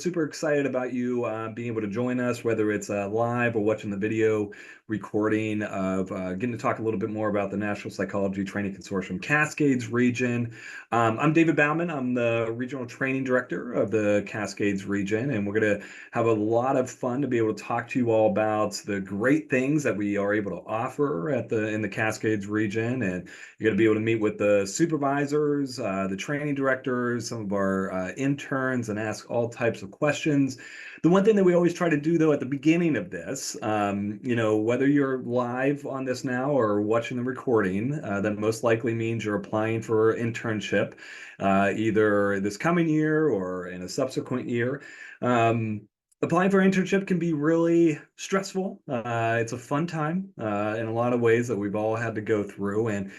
super excited about you being able to join us, whether it's live or watching the video recording of getting to talk a little bit more about the National Psychology Training Consortium Cascades region. I'm David Bauman. I'm the Regional Training Director of the Cascades region, and we're going to have a lot of fun to be able to talk to you all about the great things that we are able to offer in the Cascades region. And you're going to be able to meet with the supervisors, the training directors, some of our interns, and ask all types of questions. The one thing that we always try to do, though, at the beginning of this, whether you're live on this now or watching the recording, that most likely means you're applying for internship, either this coming year or in a subsequent year. Applying for internship can be really stressful. It's a fun time in a lot of ways that we've all had to go through. And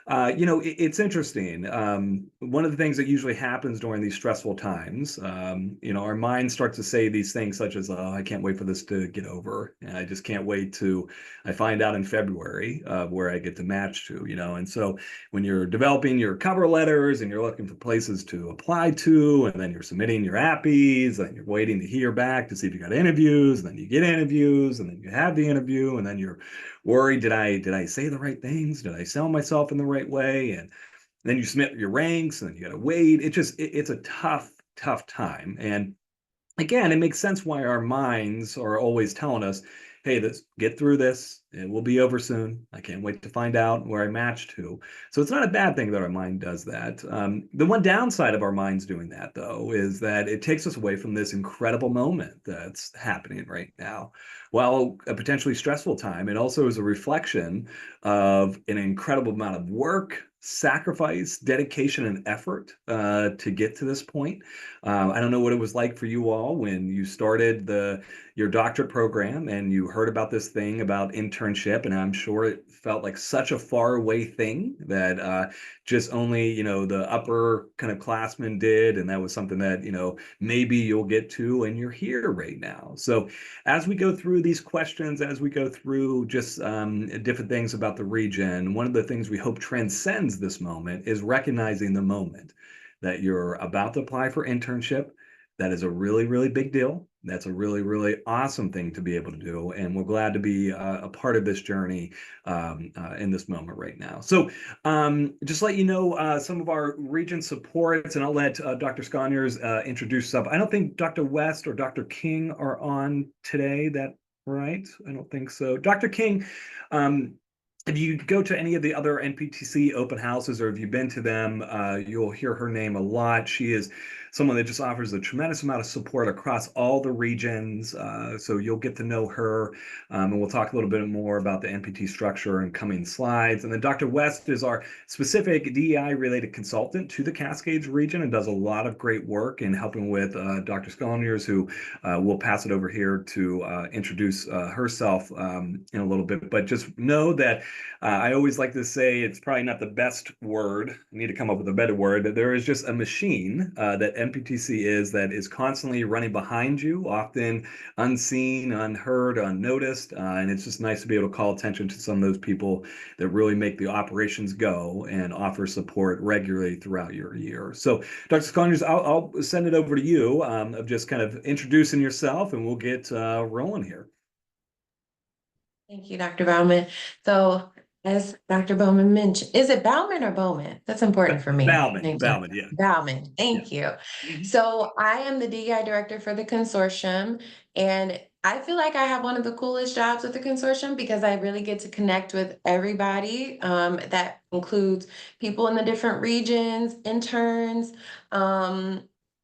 it's interesting. One of the things that usually happens during these stressful times, our minds start to say these things such as, "Oh, I can't wait for this to get over. And I just can't wait to, I find out in February where I get to match to, And so when you're developing your cover letters and you're looking for places to apply to, and then you're submitting your appies, and you're waiting to hear back to see if you got interviews, and then you get interviews, and then you have the interview, and then you're worried, did I say the right things? Did I sell myself in the right way? And then you submit your ranks and then you got to wait. It's a tough time. And again, it makes sense why our minds are always telling us, hey, get through this. It will be over soon. I can't wait to find out where I match to. So it's not a bad thing that our mind does that. The one downside of our minds doing that, though, is that it takes us away from this incredible moment that's happening right now. While a potentially stressful time, it also is a reflection of an incredible amount of work, sacrifice, dedication, and effort to get to this point. I don't know what it was like for you all when you started your doctorate program and you heard about this thing about internship, and I'm sure it felt like such a far away thing that just only the upper kind of classmen did, and that was something that maybe you'll get to, and you're here right now. So as we go through these questions, as we go through just different things about the region, one of the things we hope transcends this moment is recognizing the moment that you're about to apply for internship. That is a really, really big deal. That's a really, really awesome thing to be able to do. And we're glad to be a part of this journey in this moment right now. So just let you know some of our region supports, and I'll let Dr. Sconiers introduce stuff. I don't think Dr. West or Dr. King are on today. That right? I don't think so. Dr. King, if you go to any of the other NPTC open houses, or if you've been to them, you'll hear her name a lot. She is someone that just offers a tremendous amount of support across all the regions. So you'll get to know her, and we'll talk a little bit more about the NPT structure in coming slides. And then Dr. West is our specific DEI-related consultant to the Cascades region and does a lot of great work in helping with Dr. Sconiers, who will pass it over here to introduce herself in a little bit. But just know that I always like to say, it's probably not the best word. I need to come up with a better word. That there is just a machine that NPTC that is constantly running behind you, often unseen, unheard, unnoticed. And it's just nice to be able to call attention to some of those people that really make the operations go and offer support regularly throughout your year. So, Dr. Sconiers, I'll send it over to you of just kind of introducing yourself, and we'll get rolling here. Thank you, Dr. Bauman. So, as Dr. Bauman mentioned, is it Bauman or Bowman? That's important for me. Bauman, yeah. Bauman, thank you. So, I am the DEI director for the consortium, and I feel like I have one of the coolest jobs with the consortium because I really get to connect with everybody. That includes people in the different regions, interns,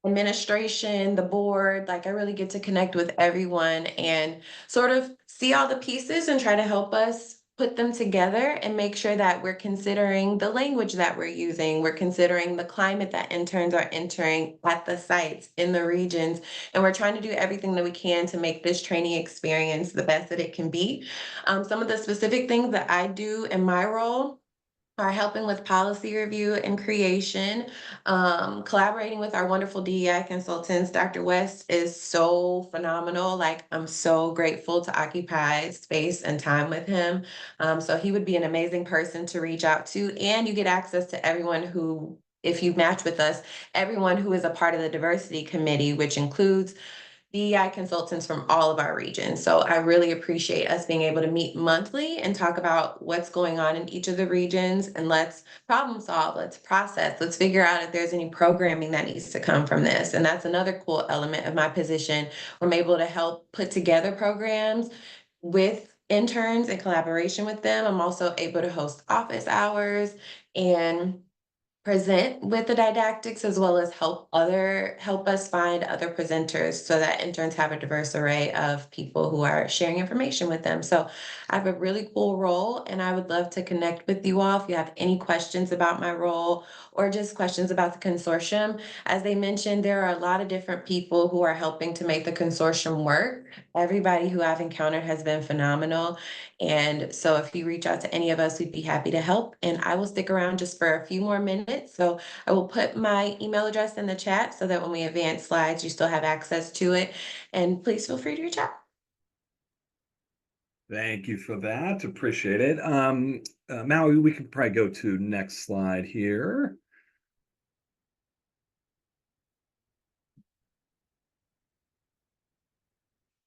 administration, the board. Like, I really get to connect with everyone and sort of see all the pieces and try to help us put them together and make sure that we're considering the language that we're using. We're considering the climate that interns are entering at the sites in the regions. And we're trying to do everything that we can to make this training experience the best that it can be. Some of the specific things that I do in my role are helping with policy review and creation, collaborating with our wonderful DEI consultants. Dr. West is so phenomenal. Like, I'm so grateful to occupy space and time with him. So he would be an amazing person to reach out to, and you get access to everyone who if you match with us, everyone who is a part of the diversity committee, which includes DEI consultants from all of our regions. So I really appreciate us being able to meet monthly and talk about what's going on in each of the regions, and let's problem solve, let's process, let's figure out if there's any programming that needs to come from this. And that's another cool element of my position. I'm able to help put together programs with interns in collaboration with them. I'm also able to host office hours and present with the didactics, as well as help us find other presenters so that interns have a diverse array of people who are sharing information with them. So I have a really cool role, and I would love to connect with you all if you have any questions about my role or just questions about the consortium. As they mentioned, there are a lot of different people who are helping to make the consortium work. Everybody who I've encountered has been phenomenal. And so if you reach out to any of us, we'd be happy to help. And I will stick around just for a few more minutes. So I will put my email address in the chat so that when we advance slides, you still have access to it. And please feel free to reach out. Thank you for that. Appreciate it. Maui, we can probably go to next slide here.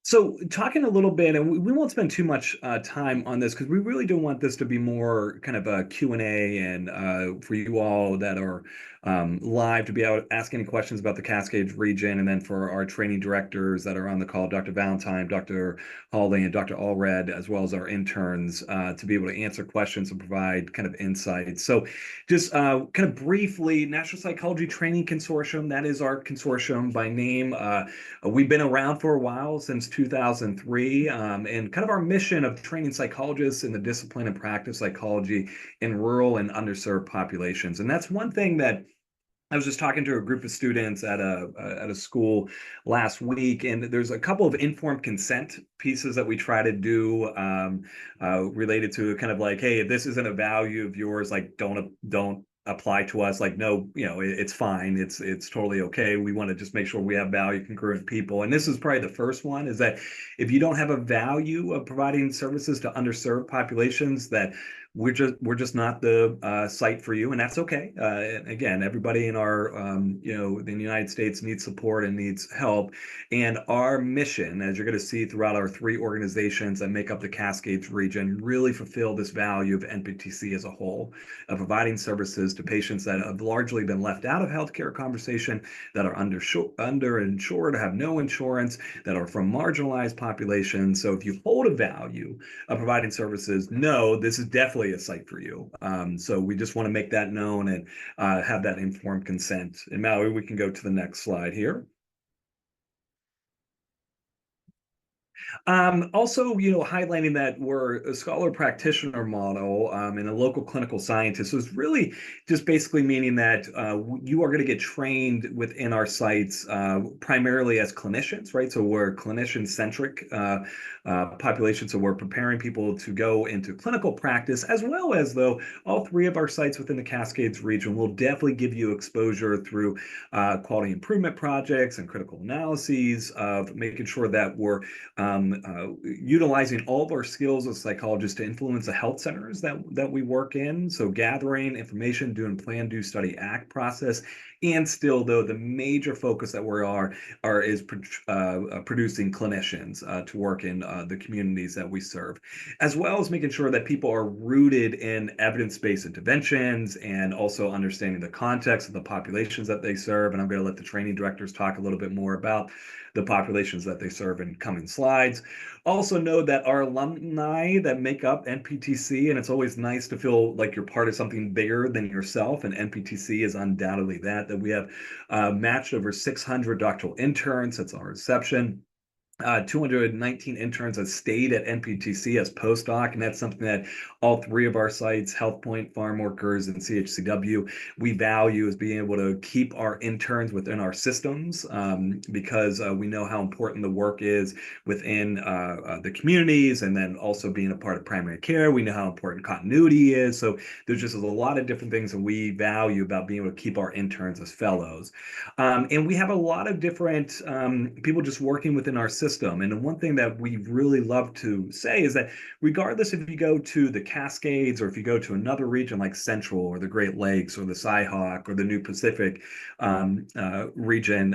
So talking a little bit, and we won't spend too much time on this because we really do want this to be more kind of a Q&A and for you all that are live to be able to ask any questions about the Cascades region, and then for our training directors that are on the call, Dr. Valentine, Dr. Hawley, and Dr. Allred, as well as our interns, to be able to answer questions and provide kind of insights. So just kind of briefly, National Psychology Training Consortium, that is our consortium by name. We've been around for a while, since 2003, and kind of our mission of training psychologists in the discipline and practice psychology in rural and underserved populations. And that's one thing that I was just talking to a group of students at a school last week, and there's a couple of informed consent pieces that we try to do, related to kind of like, hey, if this isn't a value of yours, like don't apply to us. Like, no, it's fine. It's totally okay. We want to just make sure we have value congruent people. And this is probably the first one, is that if you don't have a value of providing services to underserved populations, that we're just not the site for you, and that's okay. And again, everybody in our in the United States needs support and needs help. And our mission, as you're going to see throughout our three organizations that make up the Cascades region, really fulfill this value of NPTC as a whole, of providing services to patients that have largely been left out of healthcare conversation, that are underinsured, have no insurance, that are from marginalized populations. So if you hold a value of providing services, no, this is definitely a site for you. So we just want to make that known and have that informed consent. And Mallory, we can go to the next slide here. Also, highlighting that we're a scholar practitioner model, and a local clinical scientist. So it's really just basically meaning that you are going to get trained within our sites, primarily as clinicians, right? So we're clinician-centric population. So we're preparing people to go into clinical practice, as well as, though, all three of our sites within the Cascades region will definitely give you exposure through quality improvement projects and critical analyses of making sure that we're utilizing all of our skills as psychologists to influence the health centers that we work in. So gathering information, doing plan, do, study, act process. And still, though, the major focus that we is producing clinicians to work in the communities that we serve, as well as making sure that people are rooted in evidence-based interventions and also understanding the context of the populations that they serve. And I'm going to let the training directors talk a little bit more about the populations that they serve in coming slides. Also know that our alumni that make up NPTC, and it's always nice to feel like you're part of something bigger than yourself, and NPTC is undoubtedly that we have matched over 600 doctoral interns. That's our reception. 219 interns have stayed at NPTC as postdoc, and that's something that all three of our sites, HealthPoint, Farm Workers, and CHCW, we value, is being able to keep our interns within our systems, because we know how important the work is within the communities, and then also being a part of primary care. We know how important continuity is. So there's just a lot of different things that we value about being able to keep our interns as fellows. And we have a lot of different people just working within our system system. And the one thing that we really love to say is that regardless if you go to the Cascades or if you go to another region like Central or the Great Lakes or the Cyhawk or the New Pacific region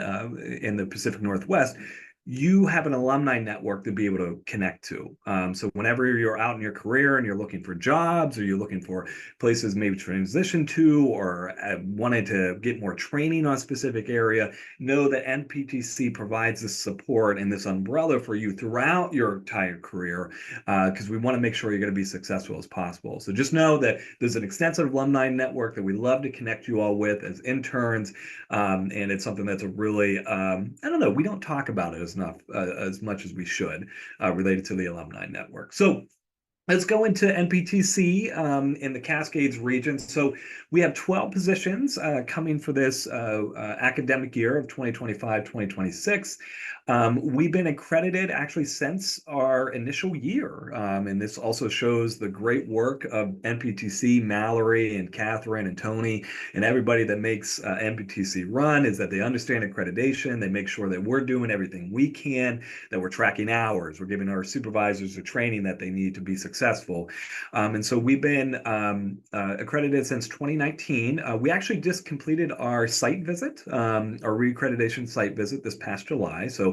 in the Pacific Northwest, you have an alumni network to be able to connect to. So whenever you're out in your career and you're looking for jobs or you're looking for places maybe to transition to or wanted to get more training on a specific area, know that NPTC provides this support and this umbrella for you throughout your entire career because we want to make sure you're going to be successful as possible. So just know that there's an extensive alumni network that we love to connect you all with as interns. And it's something that's a really, I don't know, we don't talk about it as much as we should related to the alumni network. So let's go into NPTC in the Cascades region. So we have 12 positions coming for this academic year of 2025-2026. We've been accredited actually since our initial year. And this also shows the great work of NPTC, Mallory and Catherine and Tony and everybody that makes NPTC run is that they understand accreditation. They make sure that we're doing everything we can, that we're tracking hours, we're giving our supervisors the training that they need to be successful. And so we've been accredited since 2019. We actually just completed our site visit, our reaccreditation site visit this past July. So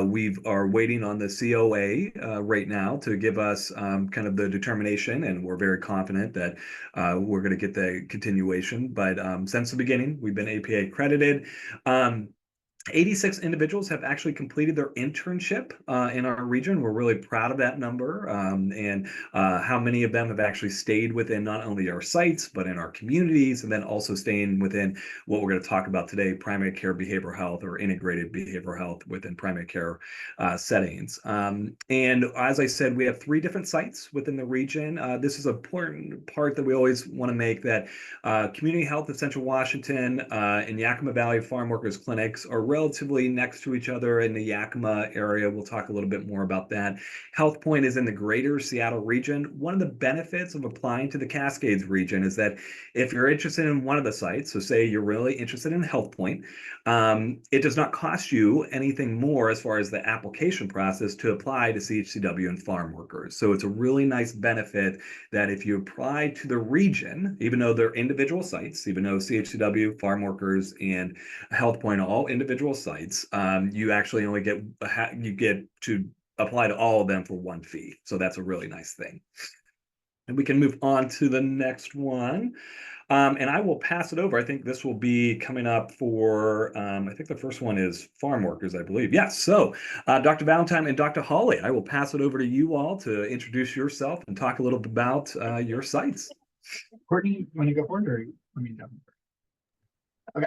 we are waiting on the COA right now to give us kind of the determination, and we're very confident that we're going to get the continuation. But since the beginning, we've been APA accredited. 86 individuals have actually completed their internship in our region. We're really proud of that number and how many of them have actually stayed within not only our sites, but in our communities, and then also staying within what we're going to talk about today, primary care behavioral health or integrated behavioral health within primary care settings. And as I said, we have 3 different sites within the region. This is an important part that we always want to make, that Community Health of Central Washington and Yakima Valley Farm Workers Clinics are relatively next to each other in the Yakima area. We'll talk a little bit more about that. Health Point is in the greater Seattle region. One of the benefits of applying to the Cascades region is that if you're interested in one of the sites, so say you're really interested in Health Point, it does not cost you anything more as far as the application process to apply to CHCW and farm workers. So it's a really nice benefit that if you apply to the region, even though they're individual sites, even though CHCW, farm workers, and Health Point are all individual sites, you actually only get to apply to all of them for one fee. So that's a really nice thing. And we can move on to the next one. And I will pass it over. I think this will be coming up for, I think the first one is farm workers, I believe. Yes. So Dr. Valentine and Dr. Hawley, I will pass it over to you all to introduce yourself and talk a little bit about your sites. Courtney, you want to go forward or let me jump? Okay.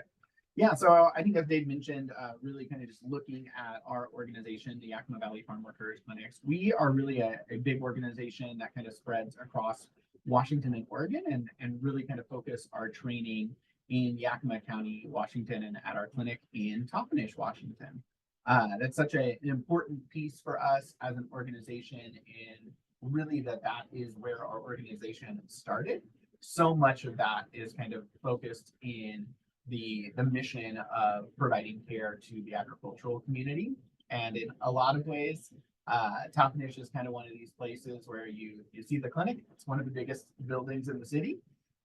Yeah, so I think as Dave mentioned, really kind of just looking at our organization, the Yakima Valley Farm Workers Clinics, we are really a big organization that kind of spreads across Washington and Oregon and really kind of focus our training in Yakima County, Washington, and at our clinic in Toppenish, Washington. That's such an important piece for us as an organization, and really that is where our organization started. So much of that is kind of focused in the mission of providing care to the agricultural community. And in a lot of ways, Toppenish is kind of one of these places where you see the clinic. It's one of the biggest buildings in the city.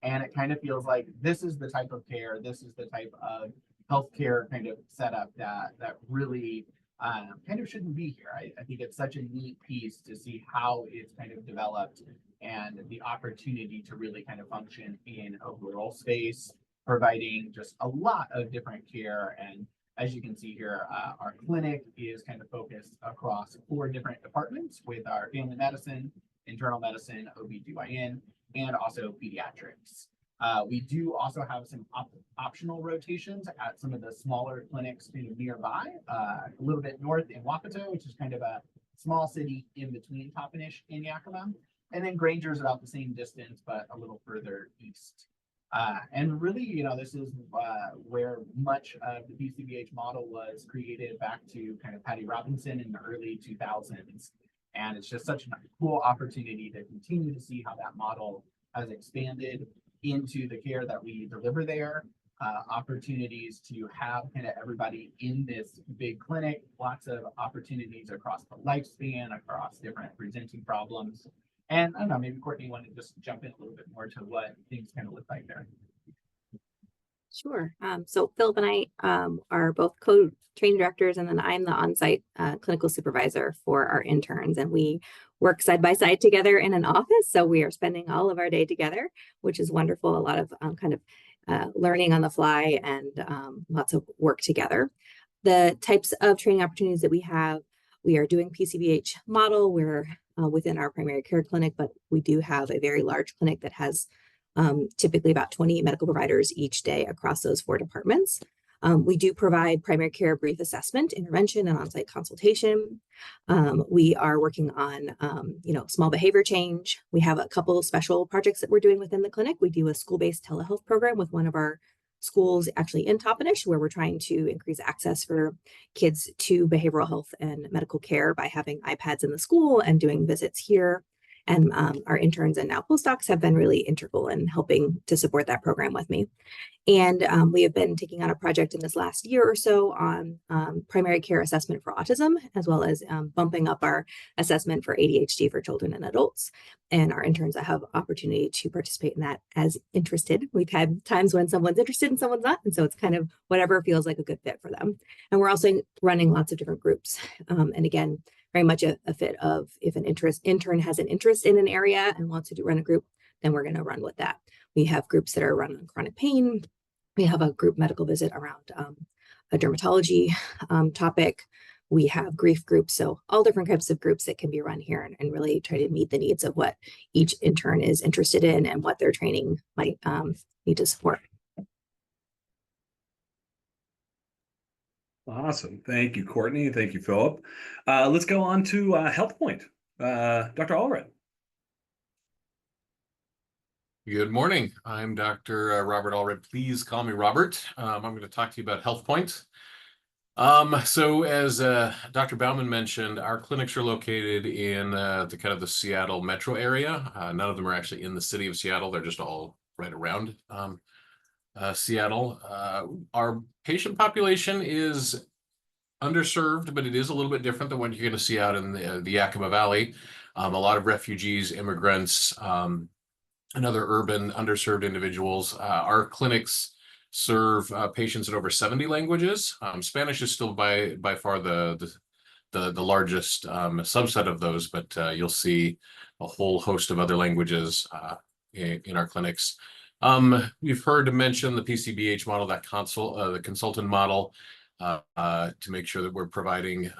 And it kind of feels like this is the type of care, this is the type of healthcare kind of setup that really kind of shouldn't be here. I think it's such a neat piece to see how it's kind of developed and the opportunity to really kind of function in a rural space, providing just a lot of different care. And as you can see here, our clinic is kind of focused across 4 different departments with our family medicine, internal medicine, OB/GYN, and also pediatrics. We do also have some optional rotations at some of the smaller clinics kind of nearby, a little bit north in Wapato, which is kind of a small city in between Toppenish and Yakima. And then Granger's about the same distance, but a little further east. And really, this is where much of the PCBH model was created back to kind of Patty Robinson in the early 2000s. And it's just such a cool opportunity to continue to see how that model has expanded into the care that we deliver there. opportunities to have kind of everybody in this big clinic, lots of opportunities across the lifespan, across different presenting problems. And I don't know, maybe Courtney wanted to just jump in a little bit more to what things kind of look like there. Sure. So Philip and I are both co-training directors, and then I'm the on-site clinical supervisor for our interns, and we work side by side together in an office. So we are spending all of our day together, which is wonderful. A lot of kind of learning on the fly and lots of work together. The types of training opportunities that we are doing PCBH model. We're within our primary care clinic, but we do have a very large clinic that has typically about 20 medical providers each day across those 4 departments. We do provide primary care brief assessment, intervention, and on-site consultation. We are working on, small behavior change. We have a couple of special projects that we're doing within the clinic. We do a school-based telehealth program with one of our schools actually in Toppenish, where we're trying to increase access for kids to behavioral health and medical care by having iPads in the school and doing visits here. And our interns and now postdocs have been really integral in helping to support that program with me. And we have been taking on a project in this last year or so on primary care assessment for autism, as well as bumping up our assessment for ADHD for children and adults. And our interns have opportunity to participate in that as interested. We've had times when someone's interested and someone's not. And so it's kind of whatever feels like a good fit for them. And we're also running lots of different groups. And again, very much a fit of if an intern has an interest in an area and wants to run a group, then we're going to run with that. We have groups that are run on chronic pain. We have a group medical visit around a dermatology topic. We have grief groups. So all different types of groups that can be run here and really try to meet the needs of what each intern is interested in and what their training might need to support. Awesome. Thank you, Courtney. Thank you, Philip. Let's go on to Health Point. Dr. Allred. Good morning. I'm Dr. Robert Allred. Please call me Robert. I'm going to talk to you about Health Point. So as Dr. Bauman mentioned, our clinics are located in the kind of the Seattle metro area. None of them are actually in the city of Seattle. They're just all right around Seattle. Our patient population is underserved, but it is a little bit different than what you're going to see out in the Yakima Valley. A lot of refugees, immigrants, and other urban underserved individuals. Our clinics serve patients in over 70 languages. Spanish is still by far the largest subset of those, but you'll see a whole host of other languages in our clinics. You've heard mention the PCBH model, that the consultant model, to make sure that we're providing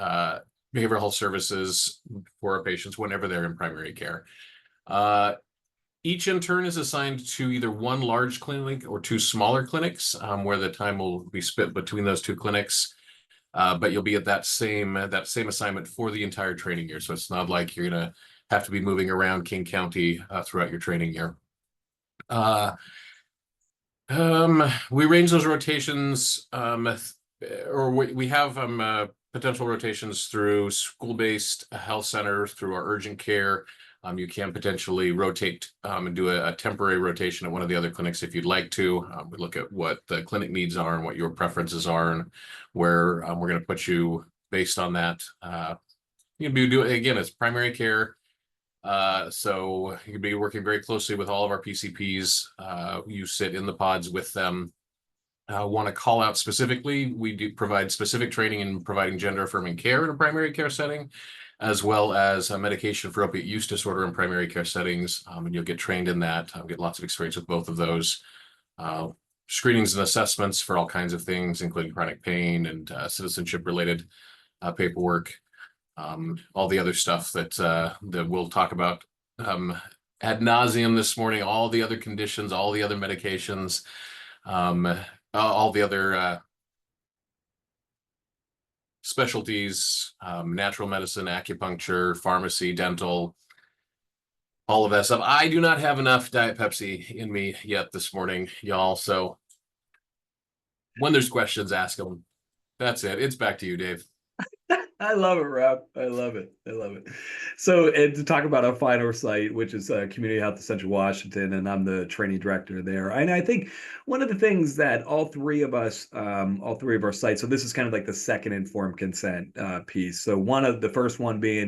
behavioral health services for our patients whenever they're in primary care. Each intern is assigned to either one large clinic or 2 smaller clinics, where the time will be split between those 2 clinics. But you'll be at that same assignment for the entire training year. So it's not like you're going to have to be moving around King County throughout your training year. We arrange those rotations, or we have potential rotations through school-based health center, through our urgent care. You can potentially rotate and do a temporary rotation at one of the other clinics if you'd like to. We look at what the clinic needs are and what your preferences are, and where we're going to put you based on that. You can be doing, again, it's primary care. So you can be working very closely with all of our PCPs. You sit in the pods with them. Want to call out specifically, we do provide specific training in providing gender-affirming care in a primary care setting, as well as medication for opiate use disorder in primary care settings. And you'll get trained in that, get lots of experience with both of those. Screenings and assessments for all kinds of things, including chronic pain and citizenship-related paperwork. All the other stuff that we'll talk about ad nauseum this morning, all the other conditions, all the other medications, all the other specialties, natural medicine, acupuncture, pharmacy, dental, all of that stuff. I do not have enough Diet Pepsi in me yet this morning, y'all. So when there's questions, ask them. That's it. It's back to you, Dave. I love it, Rob. I love it. I love it. So, and to talk about our final site, which is Community Health of Central Washington, and I'm the training director there. And I think one of the things that all three of us, all three of our sites, so this is kind of like the second informed consent piece. So one of the first one being,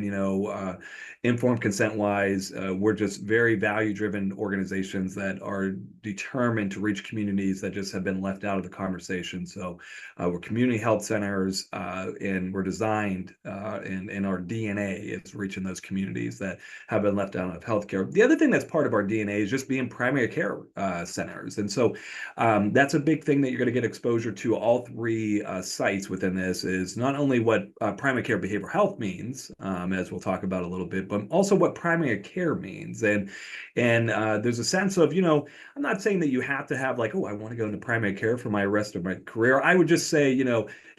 informed consent wise, we're just very value driven organizations that are determined to reach communities that just have been left out of the conversation. So we're community health centers, and we're designed, and our DNA is reaching those communities that have been left out of healthcare. The other thing that's part of our DNA is just being primary care centers. And so that's a big thing that you're going to get exposure to. All three sites within this is not only what primary care behavioral health means, as we'll talk about a little bit, but also what primary care means. And there's a sense of, I'm not saying that you have to have like, oh, I want to go into primary care for my rest of my career. I would just say,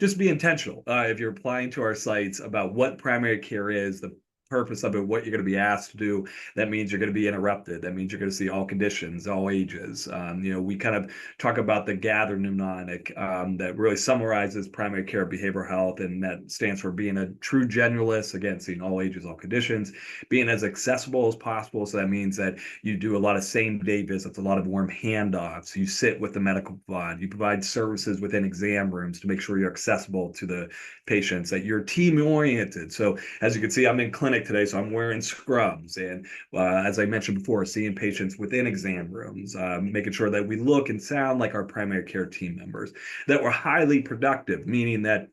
just be intentional if you're applying to our sites about what primary care is, the purpose of it, what you're going to be asked to do. That means you're going to be interrupted. That means you're going to see all conditions, all ages. We kind of talk about the gather mnemonic that really summarizes primary care behavioral health, and that stands for being a true generalist, again, seeing all ages, all conditions, being as accessible as possible. So that means that you do a lot of same-day visits, a lot of warm handoffs. You sit with the medical provider. You provide services within exam rooms to make sure you're accessible to the patients, that you're team-oriented. So as you can see, I'm in clinic today, so I'm wearing scrubs. And as I mentioned before, seeing patients within exam rooms, making sure that we look and sound like our primary care team members, that we're highly productive, meaning that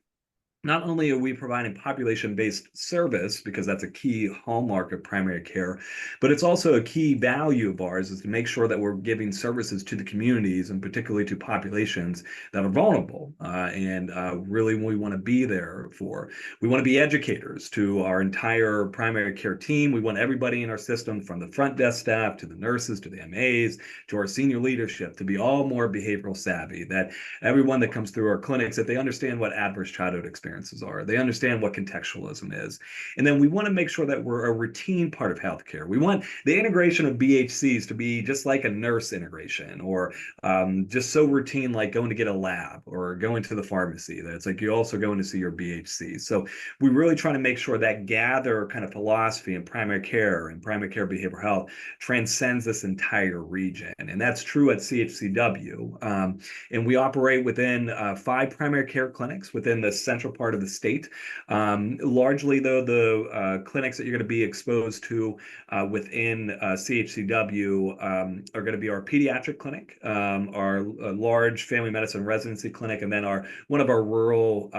not only are we providing population-based service, because that's a key hallmark of primary care, but it's also a key value of ours is to make sure that we're giving services to the communities, and particularly to populations that are vulnerable. And really, we want to be there for. We want to be educators to our entire primary care team. We want everybody in our system, from the front desk staff to the nurses to the MAs to our senior leadership, to be all more behavioral savvy, that everyone that comes through our clinics, that they understand what adverse childhood experiences are. They understand what contextualism is. And then we want to make sure that we're a routine part of healthcare. We want the integration of BHCs to be just like a nurse integration, or just so routine like going to get a lab or going to the pharmacy. That's like you're also going to see your BHC. So we really try to make sure that gather kind of philosophy in primary care and primary care behavioral health transcends this entire region. And that's true at CHCW. And we operate within 5 primary care clinics within the central part of the state. Largely, though, the clinics that you're going to be exposed to within CHCW are going to be our pediatric clinic, our large family medicine residency clinic, and then one of our rural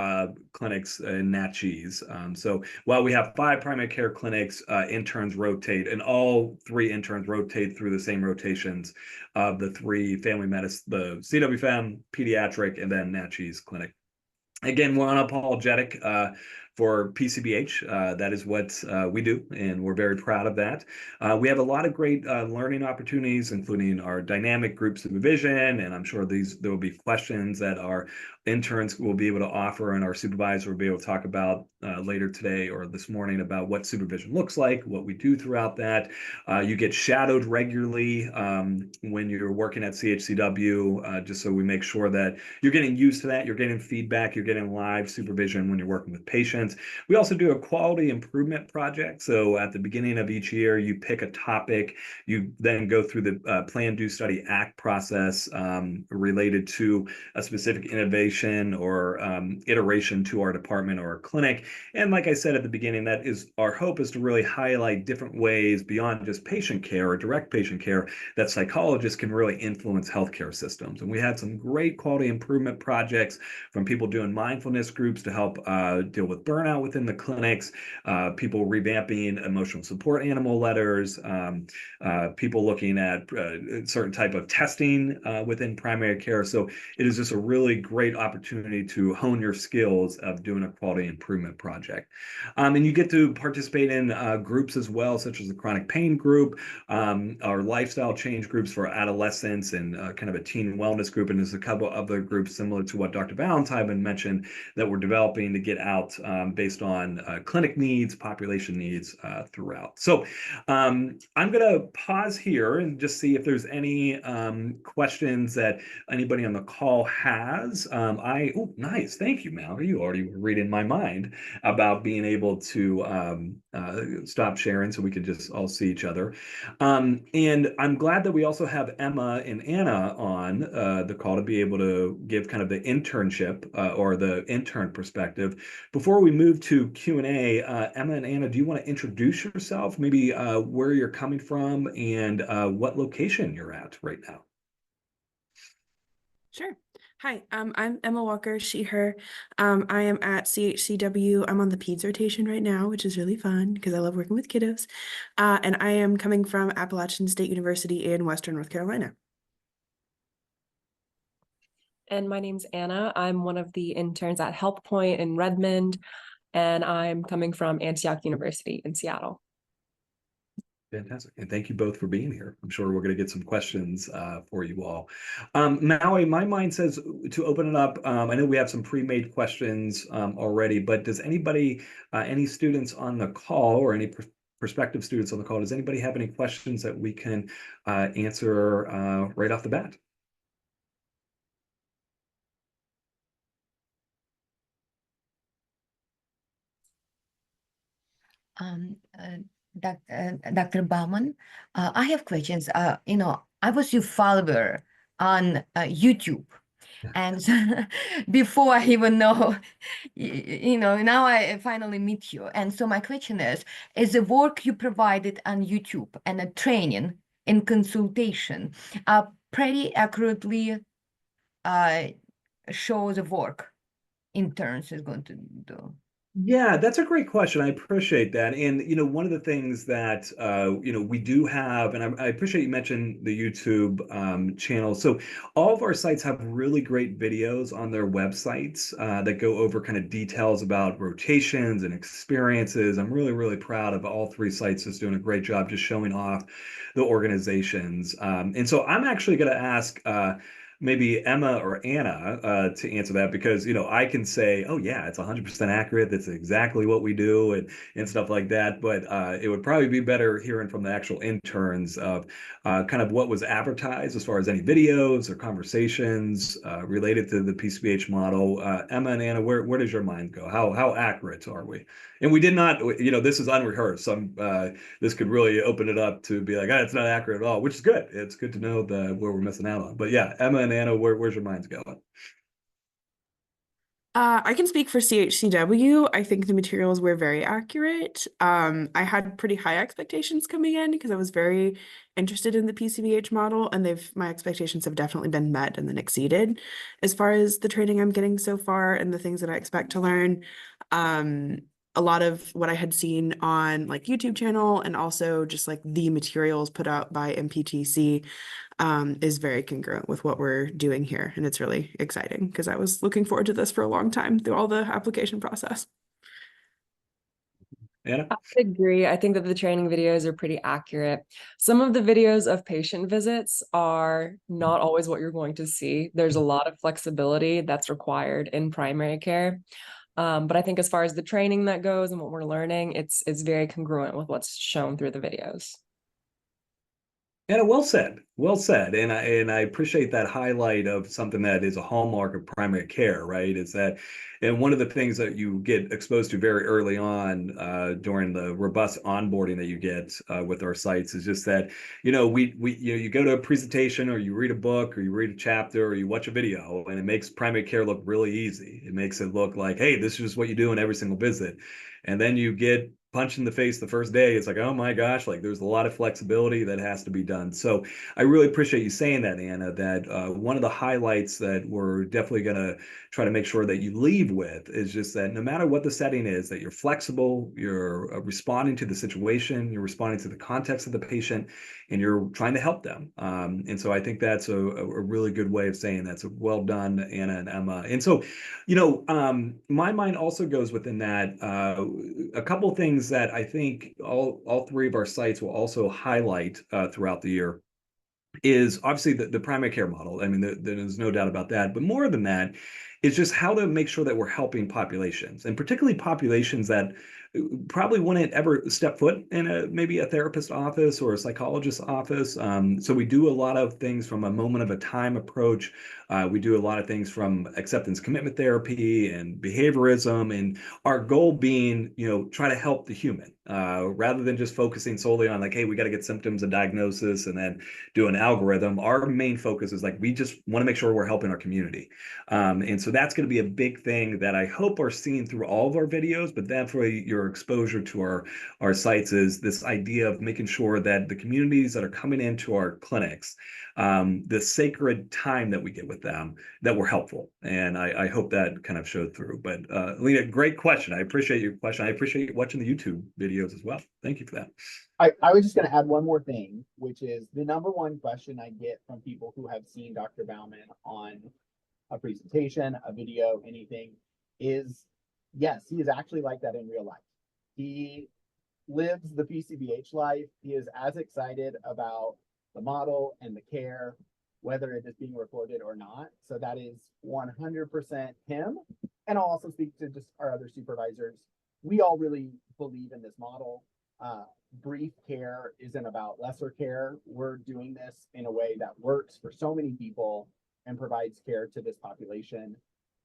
clinics in Natchez. So while we have 5 primary care clinics, interns rotate, and all 3 interns rotate through the same rotations of the 3 family medicine, the CWFM, pediatric, and then Natchez clinic. Again, we're unapologetic for PCBH. That is what we do, and we're very proud of that. We have a lot of great learning opportunities, including our dynamic group supervision, and I'm sure there will be questions that our interns will be able to offer, and our supervisor will be able to talk about later today or this morning about what supervision looks like, what we do throughout that. You get shadowed regularly when you're working at CHCW, just so we make sure that you're getting used to that, you're getting feedback, you're getting live supervision when you're working with patients. We also do a quality improvement project. So at the beginning of each year, you pick a topic, you then go through the plan, do, study, act process related to a specific innovation or iteration to our department or our clinic. And like I said at the beginning, that is our hope, is to really highlight different ways beyond just patient care or direct patient care that psychologists can really influence healthcare systems. And we had some great quality improvement projects, from people doing mindfulness groups to help deal with burnout within the clinics, people revamping emotional support animal letters, people looking at certain type of testing within primary care. So it is just a really great opportunity to hone your skills of doing a quality improvement project. And you get to participate in groups as well, such as the chronic pain group, our lifestyle change groups for adolescents, and kind of a teen wellness group. And there's a couple other groups similar to what Dr. Valentine mentioned that we're developing to get out based on clinic needs, population needs throughout. So I'm going to pause here and just see if there's any questions that anybody on the call has. Oh, nice. Thank you, Mallory. You already were reading my mind about being able to stop sharing so we could just all see each other. And I'm glad that we also have Emma and Anna on the call to be able to give kind of the internship or the intern perspective. Before we move to Q&A, Emma and Anna, do you want to introduce yourself? Maybe where you're coming from and what location you're at right now? Sure. Hi, I'm Emma Walker, she, her. I am at CHCW. I'm on the PEDS rotation right now, which is really fun because I love working with kiddos. And I am coming from Appalachian State University in Western North Carolina. And my name's Anna. I'm one of the interns at Help Point in Redmond, and I'm coming from Antioch University in Seattle. Fantastic. And thank you both for being here. I'm sure we're going to get some questions for you all. Maui, my mind says to open it up. I know we have some pre-made questions already, but does anybody, any students on the call or any prospective students on the call, does anybody have any questions that we can answer right off the bat? Dr. Bauman, I have questions. I was your follower on YouTube, and before I even know, now I finally meet you. And so my question is the work you provided on YouTube and a training and consultation pretty accurately show the work interns is going to do? Yeah, that's a great question. I appreciate that. And, one of the things that, we do have, and I appreciate you mentioned the YouTube channel. So all of our sites have really great videos on their websites that go over kind of details about rotations and experiences. I'm really, really proud of all three sites just doing a great job just showing off the organizations. And so I'm actually going to ask maybe Emma or Anna to answer that because I can say, oh yeah, it's 100% accurate. That's exactly what we do and stuff like that. But it would probably be better hearing from the actual interns of kind of what was advertised as far as any videos or conversations related to the PCBH model. Emma and Anna, where does your mind go? How accurate are we? And we did not, this is unrehearsed. So this could really open it up to be like, it's not accurate at all, which is good. It's good to know where we're missing out on. But yeah, Emma and Anna, where's your minds going? I can speak for CHCW. I think the materials were very accurate. I had pretty high expectations coming in because I was very interested in the PCBH model, and my expectations have definitely been met and then exceeded as far as the training I'm getting so far and the things that I expect to learn. A lot of what I had seen on like YouTube channel and also just like the materials put out by NPTC is very congruent with what we're doing here. And it's really exciting because I was looking forward to this for a long time through all the application process. Anna? I agree. I think that the training videos are pretty accurate. Some of the videos of patient visits are not always what you're going to see. There's a lot of flexibility that's required in primary care. But I think as far as the training that goes and what we're learning, it's very congruent with what's shown through the videos. Anna, well said. Well said. And I appreciate that highlight of something that is a hallmark of primary care, right? Is that, and one of the things that you get exposed to very early on during the robust onboarding that you get with our sites is just that, you go to a presentation or you read a book or you read a chapter or you watch a video and it makes primary care look really easy. It makes it look like, hey, this is just what you do in every single visit. And then you get punched in the face the first day. It's like, oh my gosh, like there's a lot of flexibility that has to be done. So I really appreciate you saying that, Anna, that one of the highlights that we're definitely going to try to make sure that you leave with is just that no matter what the setting is, that you're flexible, you're responding to the situation, you're responding to the context of the patient, and you're trying to help them. And so I think that's a really good way of saying that. So well done, Anna and Emma. And so, my mind also goes within that a couple things that I think all three of our sites will also highlight throughout the year is obviously the primary care model. I mean, there's no doubt about that. But more than that, is just how to make sure that we're helping populations, and particularly populations that probably wouldn't ever step foot in maybe a therapist office or a psychologist office. So we do a lot of things from a moment of a time approach. We do a lot of things from acceptance commitment therapy and behaviorism, and our goal being, try to help the human rather than just focusing solely on like, hey, we got to get symptoms and diagnosis and then do an algorithm. Our main focus is like, we just want to make sure we're helping our community. And so that's going to be a big thing that I hope are seen through all of our videos, but definitely your exposure to our sites is this idea of making sure that the communities that are coming into our clinics, the sacred time that we get with them, that we're helpful. And I hope that kind of showed through. But Lena, great question. I appreciate your question. I appreciate you watching the YouTube videos as well. Thank you for that. I was just going to add one more thing, which is the number one question I get from people who have seen Dr. Bauman on a presentation, a video, anything, is yes, he is actually like that in real life. He lives the PCBH life. He is as excited about the model and the care, whether it is being recorded or not. So that is 100% him. And I'll also speak to just our other supervisors. We all really believe in this model. Brief care isn't about lesser care. We're doing this in a way that works for so many people and provides care to this population,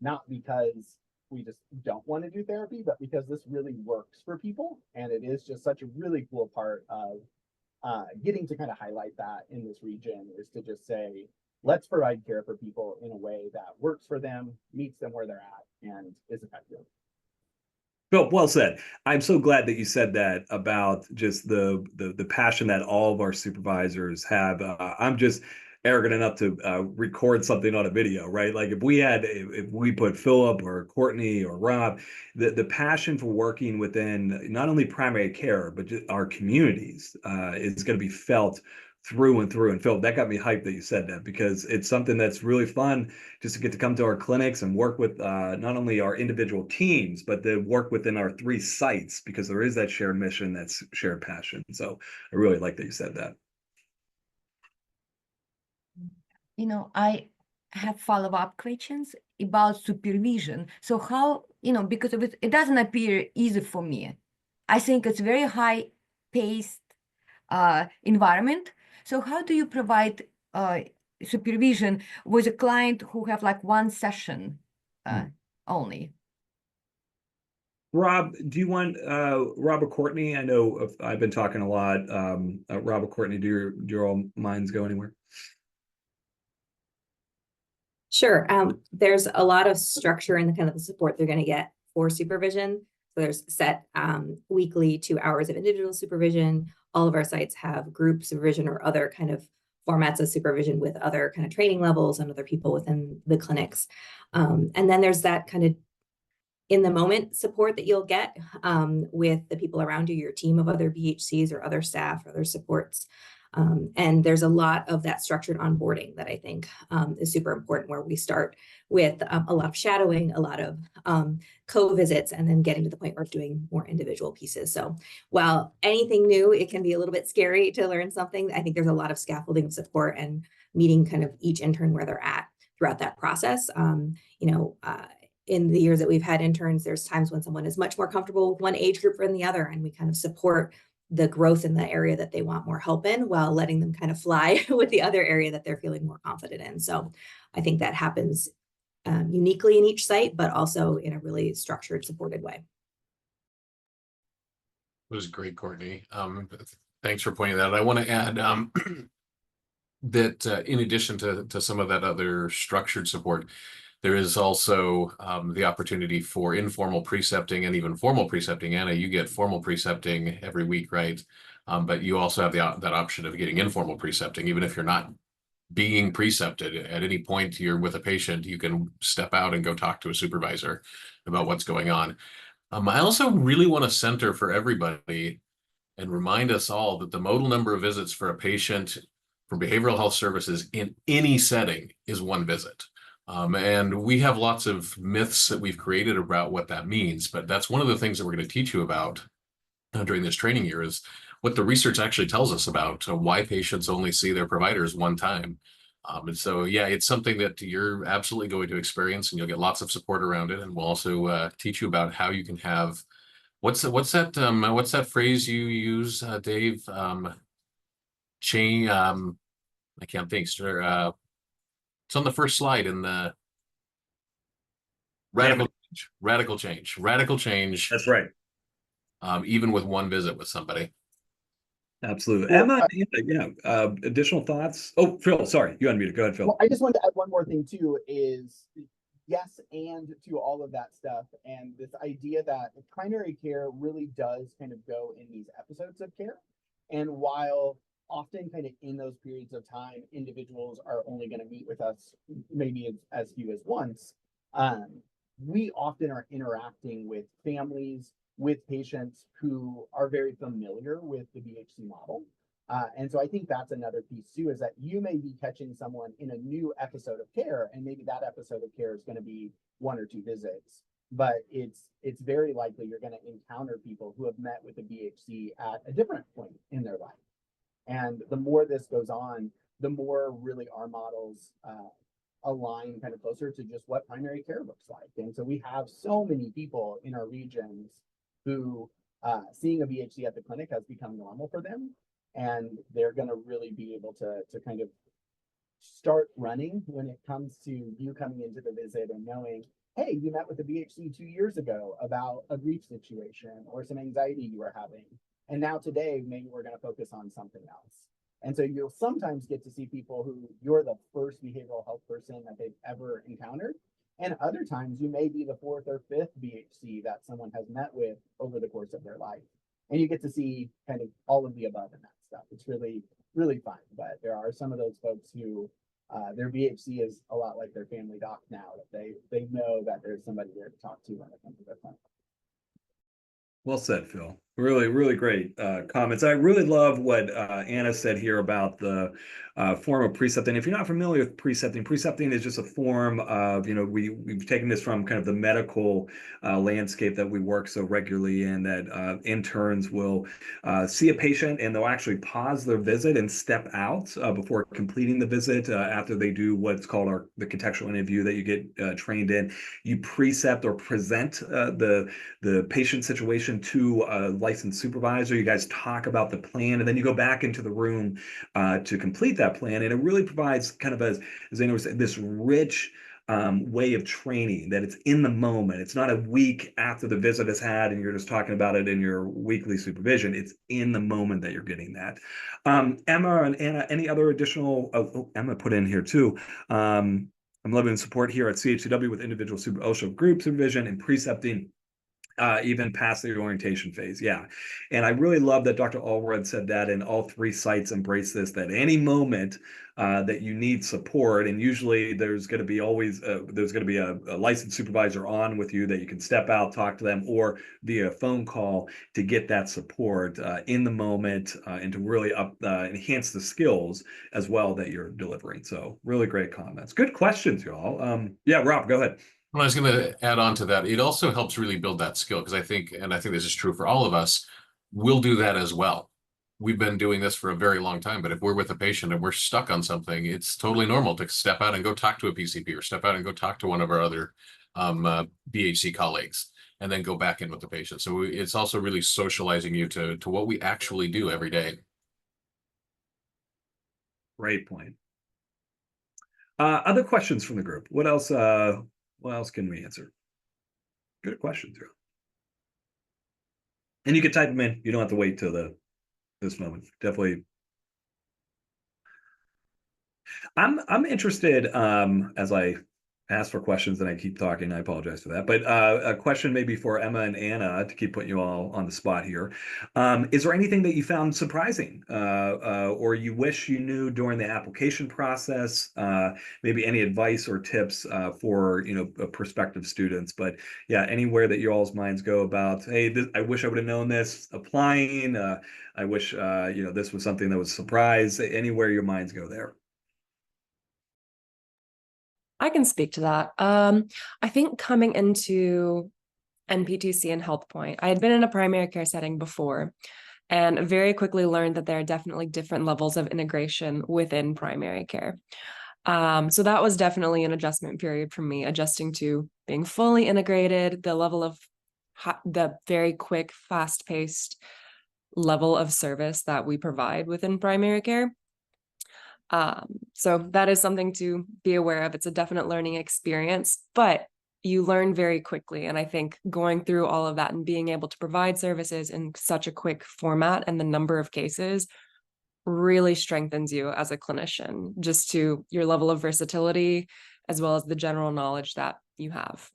not because we just don't want to do therapy, but because this really works for people. And it is just such a really cool part of getting to kind of highlight that in this region, is to just say, let's provide care for people in a way that works for them, meets them where they're at, and is effective. Well said. I'm so glad that you said that about just the passion that all of our supervisors have. I'm just arrogant enough to record something on a video, right? Like if we put Philip or Courtney or Rob, the passion for working within not only primary care, but just our communities is going to be felt through and through. And Phil, that got me hyped that you said that, because it's something that's really fun just to get to come to our clinics and work with not only our individual teams, but to work within our 3 sites, because there is that shared mission, that's shared passion. So I really like that you said that. I have follow-up questions about supervision. So how, because of it doesn't appear easy for me. I think it's very high-paced environment. So how do you provide supervision with a client who have like one session only? Rob, do you want Rob or Courtney? I know I've been talking a lot. Rob or Courtney, do your all minds go anywhere? Sure. There's a lot of structure in the kind of the support they're going to get for supervision. So there's set weekly 2 hours of individual supervision. All of our sites have group supervision or other kind of formats of supervision with other kind of training levels and other people within the clinics. And then there's that kind of in the moment support that you'll get with the people around you, your team of other BHCs or other staff or other supports. And there's a lot of that structured onboarding that I think is super important, where we start with a lot of shadowing, a lot of co-visits, and then getting to the point where doing more individual pieces. So while anything new, it can be a little bit scary to learn something, I think there's a lot of scaffolding support and meeting kind of each intern where they're at throughout that process. In the years that we've had interns, there's times when someone is much more comfortable with one age group than the other, and we kind of support the growth in the area that they want more help in, while letting them kind of fly with the other area that they're feeling more confident in. So I think that happens uniquely in each site, but also in a really structured, supported way. It was great, Courtney. Thanks for pointing that out. I want to add that in addition to some of that other structured support, there is also the opportunity for informal precepting and even formal precepting. Anna, you get formal precepting every week, right? But you also have that option of getting informal precepting. Even if you're not being precepted, at any point you're with a patient, you can step out and go talk to a supervisor about what's going on. I also really want to center for everybody and remind us all that the modal number of visits for a patient for behavioral health services in any setting is 1 visit. And we have lots of myths that we've created about what that means, but that's one of the things that we're going to teach you about during this training year, is what the research actually tells us about why patients only see their providers 1 time. And so, yeah, it's something that you're absolutely going to experience, and you'll get lots of support around it. And we'll also teach you about how you can have What's that phrase you use, Dave? Chain. I can't think, sir. It's on the first slide in the radical change. That's right. Even with one visit with somebody. Absolutely. Well, Emma, yeah, additional thoughts? Oh, Phil, sorry, you unmuted. Go ahead, Phil. Well, I just wanted to add one more thing too, is yes, and to all of that stuff, and this idea that primary care really does kind of go in these episodes of care. And while often kind of in those periods of time, individuals are only going to meet with us maybe as few as once, we often are interacting with families, with patients who are very familiar with the BHC model. And so I think that's another piece too, is that you may be catching someone in a new episode of care, and maybe that episode of care is going to be 1 or 2 visits, but it's very likely you're going to encounter people who have met with the BHC at a different point in their life. And the more this goes on, the more really our models align kind of closer to just what primary care looks like. And so we have so many people in our regions who seeing a BHC at the clinic has become normal for them. And they're going to really be able to kind of start running when it comes to you coming into the visit and knowing, hey, you met with the BHC 2 years ago about a grief situation or some anxiety you were having. And now today, maybe we're going to focus on something else. And so you'll sometimes get to see people who you're the first behavioral health person that they've ever encountered. And other times you may be the 4th or 5th BHC that someone has met with over the course of their life. And you get to see kind of all of the above in that stuff. It's really, really fun. But there are some of those folks who their BHC is a lot like their family doc now, that they know that there's somebody there to talk to when it comes to their clinic. Well said, Phil. Really, really great comments. I really love what Anna said here about the form of precepting. If you're not familiar with precepting is just a form of, we've taken this from kind of the medical landscape that we work so regularly in, that interns will see a patient and they'll actually pause their visit and step out before completing the visit after they do what's called the contextual interview that you get trained in. You precept or present the patient situation to a licensed supervisor. You guys talk about the plan, and then you go back into the room to complete that plan. And it really provides kind of, as Anna said, this rich way of training, that it's in the moment. It's not a week after the visit is had and you're just talking about it in your weekly supervision. It's in the moment that you're getting that. Emma and Anna, any other additional, Emma put in here too. I'm loving support here at CHCW with individual OSHA group supervision and precepting. Even past the orientation phase. Yeah. And I really love that Dr. Allred said that, and all 3 sites embrace this, that any moment that you need support, and usually there's going to be a licensed supervisor on with you that you can step out, talk to them, or via phone call to get that support in the moment and to really enhance the skills as well that you're delivering. So really great comments. Good questions, y'all. Yeah, Rob, go ahead. Well, I was going to add on to that. It also helps really build that skill, because I think this is true for all of us, we'll do that as well. We've been doing this for a very long time, but if we're with a patient and we're stuck on something, it's totally normal to step out and go talk to a PCP, or step out and go talk to one of our other BHC colleagues, and then go back in with the patient. So it's also really socializing you to what we actually do every day. Great point. Other questions from the group? What else can we answer? Good questions, Drew. And you can type them in. You don't have to wait till this moment. Definitely. I'm interested, as I ask for questions and I keep talking, I apologize for that, but a question maybe for Emma and Anna to keep putting you all on the spot here. Is there anything that you found surprising or you wish you knew during the application process? Maybe any advice or tips for prospective students? But yeah, anywhere that your all's minds go about, hey, I wish I would have known this applying. I wish this was something that was a surprise. Anywhere your minds go there. I can speak to that. I think coming into NPTC and HealthPoint, I had been in a primary care setting before, and very quickly learned that there are definitely different levels of integration within primary care. So that was definitely an adjustment period for me, adjusting to being fully integrated, the level of the very quick, fast-paced level of service that we provide within primary care. So that is something to be aware of. It's a definite learning experience, but you learn very quickly. And I think going through all of that and being able to provide services in such a quick format and the number of cases really strengthens you as a clinician, just to your level of versatility, as well as the general knowledge that you have.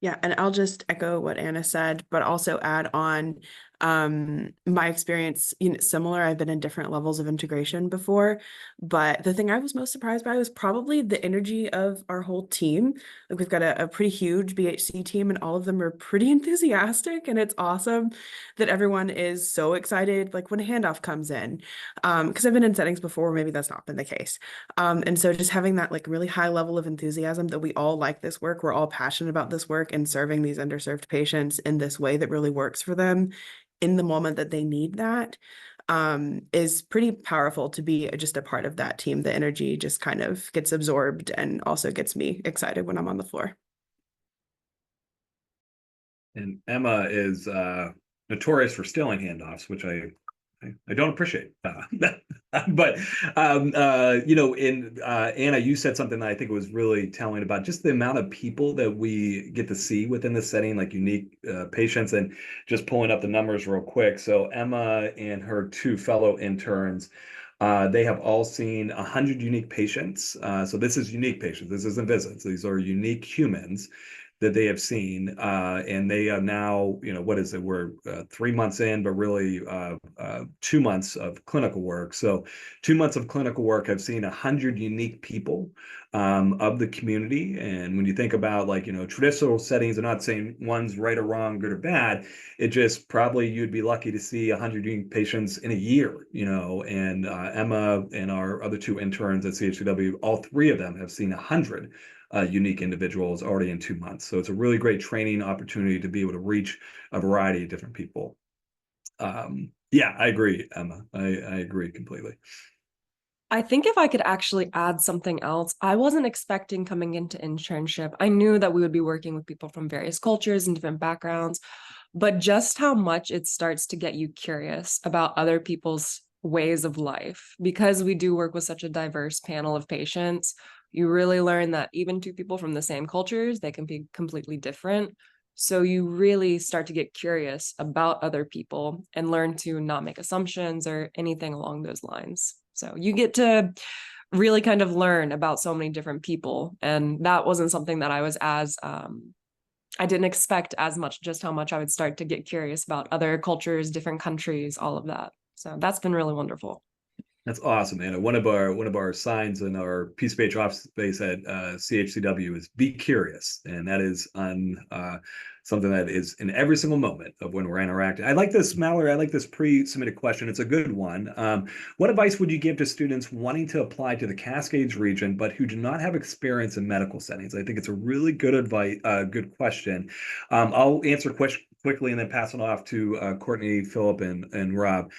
Yeah, and I'll just echo what Anna said, but also add on my experience, similar. I've been in different levels of integration before, but the thing I was most surprised by was probably the energy of our whole team. Like, we've got a pretty huge BHC team, and all of them are pretty enthusiastic, and it's awesome that everyone is so excited, like when a handoff comes in, because I've been in settings before where maybe that's not been the case. And so just having that like really high level of enthusiasm that we all like this work, we're all passionate about this work and serving these underserved patients in this way that really works for them in the moment that they need that, is pretty powerful to be just a part of that team. The energy just kind of gets absorbed and also gets me excited when I'm on the floor. And Emma is notorious for stealing handoffs, which I don't appreciate. But Anna, you said something that I think was really telling about just the amount of people that we get to see within the setting, like unique patients, and just pulling up the numbers real quick. So Emma and her 2 fellow interns, they have all seen 100 unique patients. So this is unique patients. This isn't visits. These are unique humans that they have seen, and they are now, what is it? We're 3 months in, but really 2 months of clinical work. So 2 months of clinical work, I've seen 100 unique people of the community. And when you think about traditional settings, I'm not saying one's right or wrong, good or bad. It just probably you'd be lucky to see 100 unique patients in a year, and Emma and our other 2 interns at CHCW, all 3 of them have seen 100 unique individuals already in 2 months. So it's a really great training opportunity to be able to reach a variety of different people. Yeah, I agree, Emma. I agree completely. I think if I could actually add something else, I wasn't expecting coming into internship. I knew that we would be working with people from various cultures and different backgrounds, but just how much it starts to get you curious about other people's ways of life. Because we do work with such a diverse panel of patients, you really learn that even 2 people from the same cultures, they can be completely different. So you really start to get curious about other people and learn to not make assumptions or anything along those lines. So you get to really kind of learn about so many different people. And that wasn't something that I was I didn't expect as much, just how much I would start to get curious about other cultures, different countries, all of that. So that's been really wonderful. That's awesome, Anna. One of our signs in our PCPH office space at CHCW is "Be curious," and that is on something that is in every single moment of when we're interacting. I like this, Mallory. I like this pre-submitted question. It's a good one. What advice would you give to students wanting to apply to the Cascades region but who do not have experience in medical settings? I think it's a really good advice, good question. I'll answer quickly and then pass it off to Courtney, Philip, and Rob.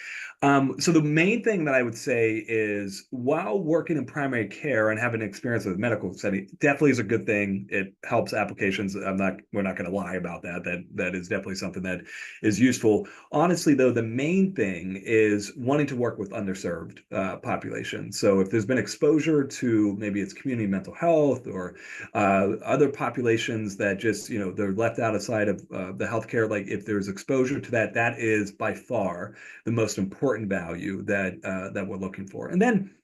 So the main thing that I would say is, while working in primary care and having experience with medical setting definitely is a good thing. It helps applications. We're not going to lie about that. That is definitely something that is useful. Honestly, though, the main thing is wanting to work with underserved populations. So if there's been exposure to maybe it's community mental health or other populations that just, they're left outside of the healthcare, like if there's exposure to that, that is by far the most important value that we're looking for. And then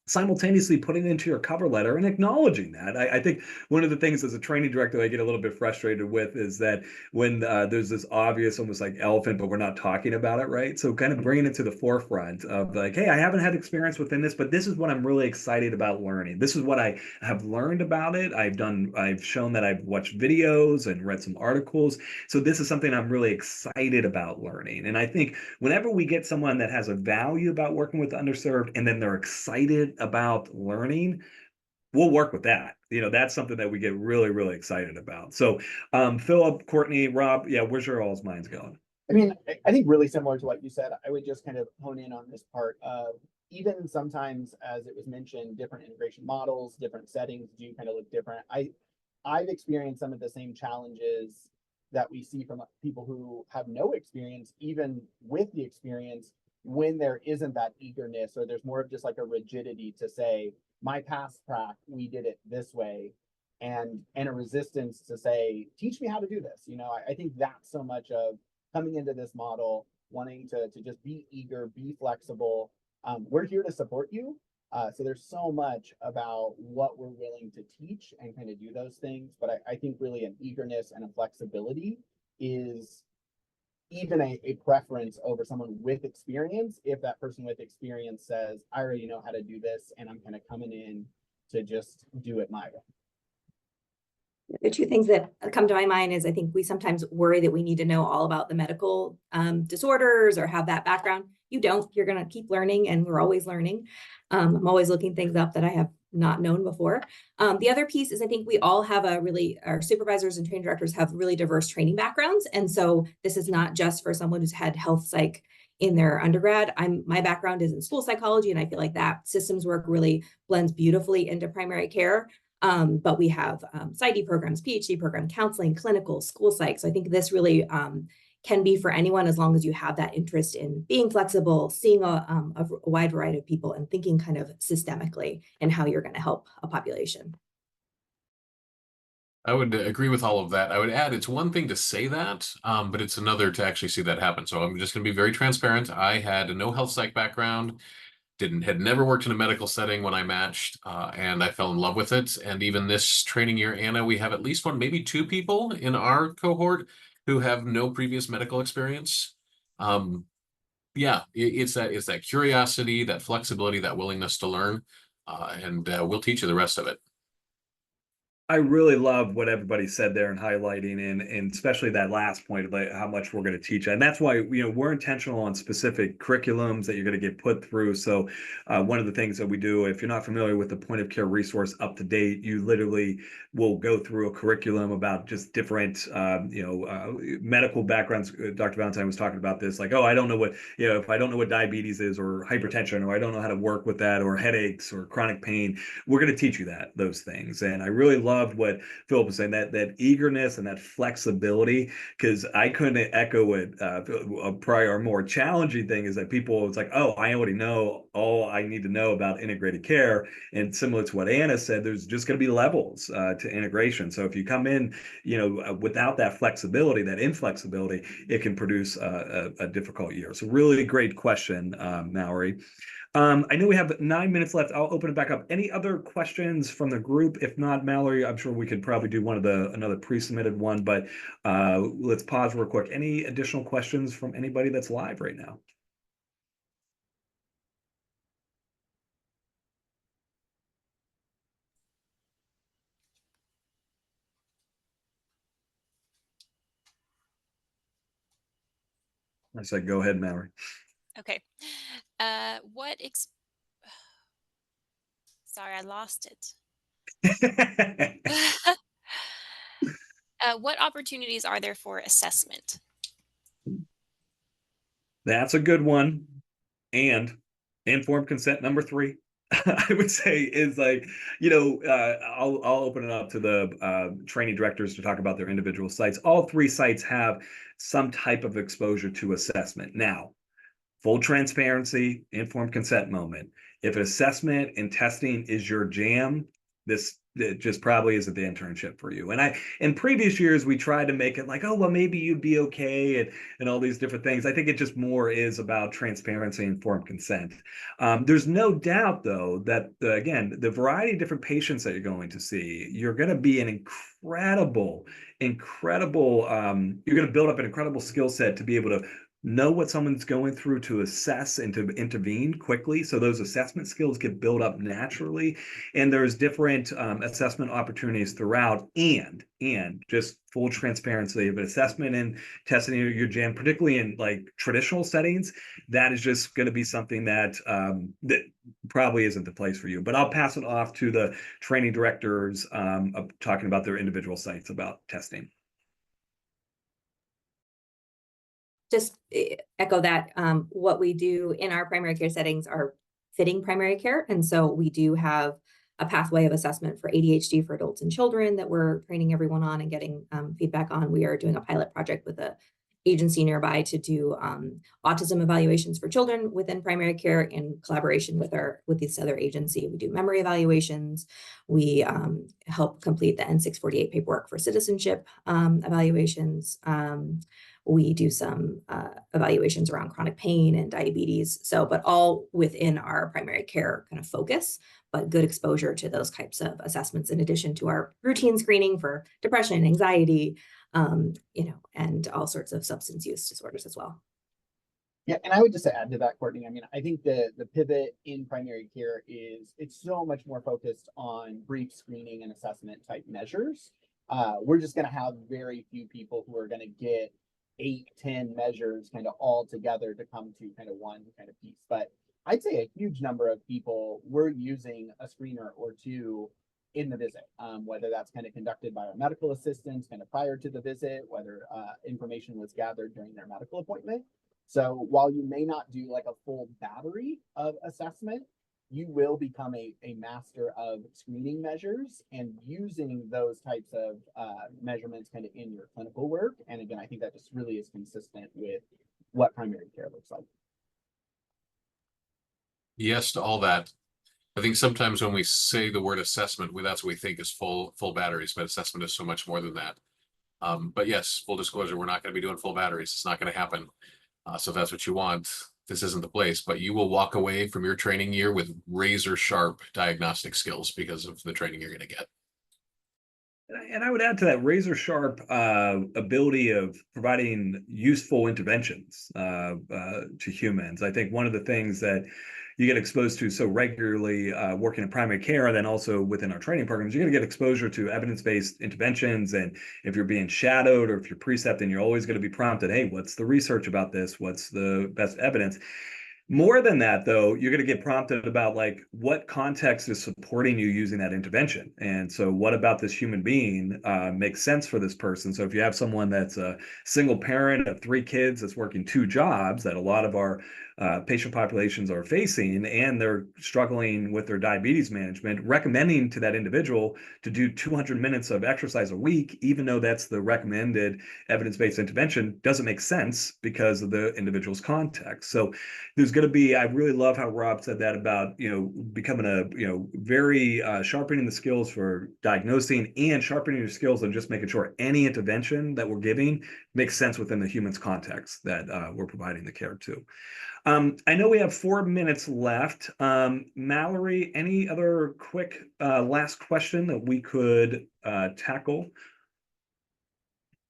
simultaneously putting it into your cover letter and acknowledging that. I think one of the things as a training director I get a little bit frustrated with is that when there's this obvious, almost like elephant, but we're not talking about it, right? So kind of bringing it to the forefront of like, hey, I haven't had experience within this, but this is what I'm really excited about learning. This is what I have learned about it. I've shown that I've watched videos and read some articles. So this is something I'm really excited about learning. And I think whenever we get someone that has a value about working with underserved and then they're excited about learning, we'll work with that. That's something that we get really, really excited about. So Philip, Courtney, Rob, yeah, where's your all's minds going? I mean, I think really similar to what you said. I would just kind of hone in on this part of, even sometimes, as it was mentioned, different integration models, different settings do kind of look different. I've experienced some of the same challenges that we see from people who have no experience, even with the experience, when there isn't that eagerness, or there's more of just like a rigidity to say, my past prac, we did it this way, and a resistance to say, teach me how to do this. You know, I think that's so much of coming into this model, wanting to just be eager, be flexible. We're here to support you. So there's so much about what we're willing to teach and kind of do those things. But I think really an eagerness and a flexibility is even a preference over someone with experience, if that person with experience says, I already know how to do this and I'm kind of coming in to just do it my way. The two things that come to my mind is I think we sometimes worry that we need to know all about the medical disorders or have that background. You don't. You're going to keep learning, and we're always learning. I'm always looking things up that I have not known before. The other piece is I think we all have our supervisors and training directors have really diverse training backgrounds. And so this is not just for someone who's had health psych in their undergrad. My background is in school psychology, and I feel like that systems work really blends beautifully into primary care. But we have PsyD programs, PhD program, counseling, clinical, school psych. So I think this really can be for anyone as long as you have that interest in being flexible, seeing a wide variety of people, and thinking kind of systemically in how you're going to help a population. I would agree with all of that. I would add, it's one thing to say that, but it's another to actually see that happen. So I'm just going to be very transparent. I had no health psych background, had never worked in a medical setting when I matched, and I fell in love with it. And even this training year, Anna, we have at least one, maybe two people in our cohort who have no previous medical experience. Yeah, it's that curiosity, that flexibility, that willingness to learn, and we'll teach you the rest of it. I really love what everybody said there and highlighting, and especially that last point about how much we're going to teach. And that's why, we're intentional on specific curriculums that you're going to get put through. So one of the things that we do, if you're not familiar with the point of care resource Up to Date, you literally will go through a curriculum about just different, medical backgrounds. Dr. Valentine was talking about this, like, oh, I don't know what, if I don't know what diabetes is or hypertension, or I don't know how to work with that, or headaches or chronic pain, we're going to teach you those things. And I really loved what Philip was saying, that eagerness and that flexibility, because I couldn't echo it. A prior more challenging thing is that people, it's like, oh, I already know all I need to know about integrated care. And similar to what Anna said, there's just going to be levels to integration. So if you come in, without that flexibility, that inflexibility, it can produce a difficult year. So really great question, Mallory. I know we have 9 minutes left. I'll open it back up. Any other questions from the group? If not, Mallory, I'm sure we could probably do another pre-submitted one, but let's pause real quick. Any additional questions from anybody that's live right now? I said, go ahead, Mallory. Okay. Sorry, I lost it. What opportunities are there for assessment? That's a good one. And informed consent number 3. I would say is like, I'll open it up to the training directors to talk about their individual sites. All 3 sites have some type of exposure to assessment. Now, full transparency, informed consent moment. If assessment and testing is your jam, it just probably isn't the internship for you. And in previous years, we tried to make it like, oh, well, maybe you'd be okay, and all these different things. I think it just more is about transparency and informed consent. There's no doubt, though, that again, the variety of different patients that you're going to see, you're going to be an incredible, you're going to build up an incredible skill set to be able to know what someone's going through, to assess and to intervene quickly. So those assessment skills get built up naturally. And there's different assessment opportunities throughout, and just full transparency of assessment and testing your jam, particularly in like traditional settings, that is just going to be something that that probably isn't the place for you. But I'll pass it off to the training directors talking about their individual sites about testing. Just echo that what we do in our primary care settings are fitting primary care. And so we do have a pathway of assessment for ADHD for adults and children that we're training everyone on and getting feedback on. We are doing a pilot project with a agency nearby to do autism evaluations for children within primary care in collaboration with this other agency. We do memory evaluations. We help complete the N648 paperwork for citizenship evaluations. We do some evaluations around chronic pain and diabetes. So, but all within our primary care kind of focus, but good exposure to those types of assessments in addition to our routine screening for depression, anxiety, and all sorts of substance use disorders as well. Yeah, and I would just add to that, Courtney. I mean, I think the pivot in primary care is it's so much more focused on brief screening and assessment type measures. We're just going to have very few people who are going to get 8-10 measures kind of all together to come to kind of one kind of piece. But I'd say a huge number of people were using a screener or two in the visit, whether that's kind of conducted by our medical assistants kind of prior to the visit, whether information was gathered during their medical appointment. So while you may not do like a full battery of assessment, you will become a master of screening measures and using those types of measurements kind of in your clinical work. And again, I think that just really is consistent with what primary care looks like. Yes to all that. I think sometimes when we say the word assessment, that's what we think is full batteries, but assessment is so much more than that. But yes, full disclosure, we're not going to be doing full batteries. It's not going to happen. So if that's what you want, this isn't the place, but you will walk away from your training year with razor sharp diagnostic skills because of the training you're going to get. And I would add to that razor sharp ability of providing useful interventions to humans. I think one of the things that you get exposed to so regularly working in primary care, and then also within our training programs, you're going to get exposure to evidence-based interventions. And if you're being shadowed or if you're precepting, you're always going to be prompted, hey, what's the research about this? What's the best evidence? More than that, though, you're going to get prompted about like what context is supporting you using that intervention. And so what about this human being makes sense for this person? So if you have someone that's a single parent of 3 kids that's working 2 jobs that a lot of our patient populations are facing, and they're struggling with their diabetes management, recommending to that individual to do 200 minutes of exercise a week, even though that's the recommended evidence-based intervention, doesn't make sense because of the individual's context. So there's going to be, I really love how Rob said that about, becoming a, very sharpening the skills for diagnosing and sharpening your skills and just making sure any intervention that we're giving makes sense within the human's context that we're providing the care to. I know we have 4 minutes left. Mallory, any other quick last question that we could tackle?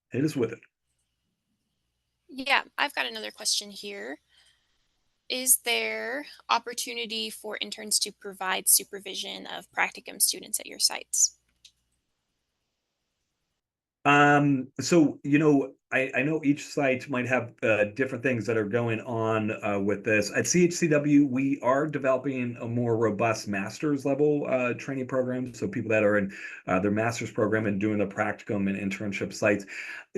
Hit us with it. Yeah, I've got another question here. Is there opportunity for interns to provide supervision of practicum students at your sites? So, I know each site might have different things that are going on with this. At CHCW, we are developing a more robust master's level training program. So people that are in their master's program and doing the practicum and internship sites.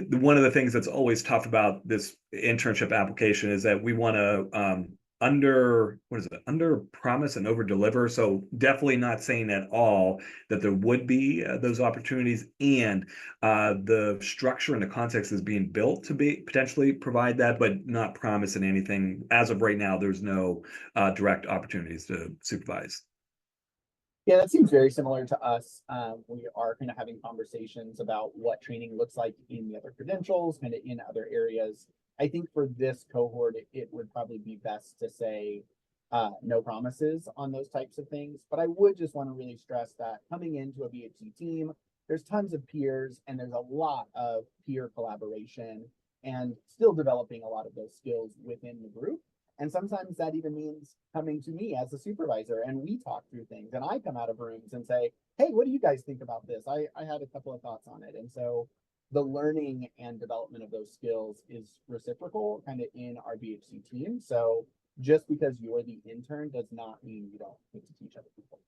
One of the things that's always tough about this internship application is that we want to under promise and over deliver. So definitely not saying at all that there would be those opportunities, and the structure and the context is being built to be potentially provide that, but not promising anything. As of right now, there's no direct opportunities to supervise. Yeah, that seems very similar to us. We are kind of having conversations about what training looks like in the other credentials, kind of in other areas. I think for this cohort, it would probably be best to say no promises on those types of things. But I would just want to really stress that coming into a BHC team, there's tons of peers and there's a lot of peer collaboration and still developing a lot of those skills within the group. And sometimes that even means coming to me as a supervisor and we talk through things and I come out of rooms and say, hey, what do you guys think about this? I had a couple of thoughts on it. And so the learning and development of those skills is reciprocal kind of in our BHC team. So just because you're the intern does not mean you don't get to teach other people.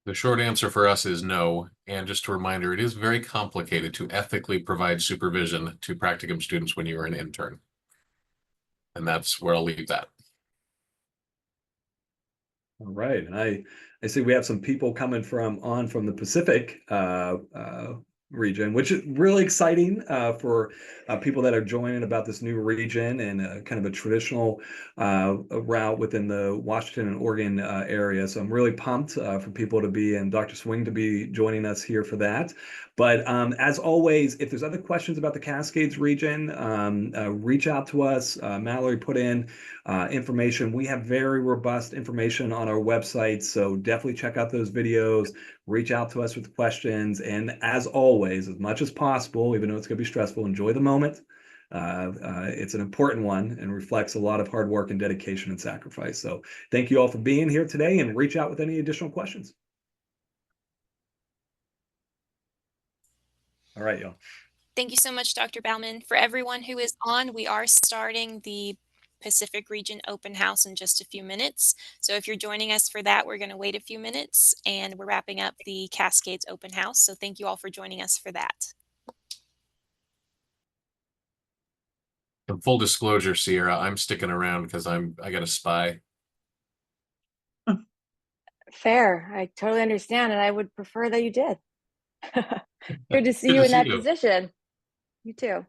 The short answer for us is no. And just a reminder, it is very complicated to ethically provide supervision to practicum students when you are an intern. And that's where I'll leave that. All right, and I see we have some people coming from the Pacific region, which is really exciting for people that are joining about this new region and kind of a traditional route within the Washington and Oregon area. So I'm really pumped for people to be, and Dr. Swing to be joining us here for that. But as always, if there's other questions about the Cascades region, reach out to us. Mallory put in information. We have very robust information on our website, so definitely check out those videos, reach out to us with questions, and as always, as much as possible, even though it's going to be stressful, enjoy the moment. It's an important one and reflects a lot of hard work and dedication and sacrifice. So thank you all for being here today, and reach out with any additional questions. All right, y'all. Thank you so much, Dr. Bauman. For everyone who is on, we are starting the Pacific Region Open House in just a few minutes. So if you're joining us for that, we're going to wait a few minutes, and we're wrapping up the Cascades Open House. So thank you all for joining us for that. And full disclosure, Sierra, I'm sticking around because I got a spy. Fair. I totally understand, and I would prefer that you did. Good to see Good you to in see that you. position. You too.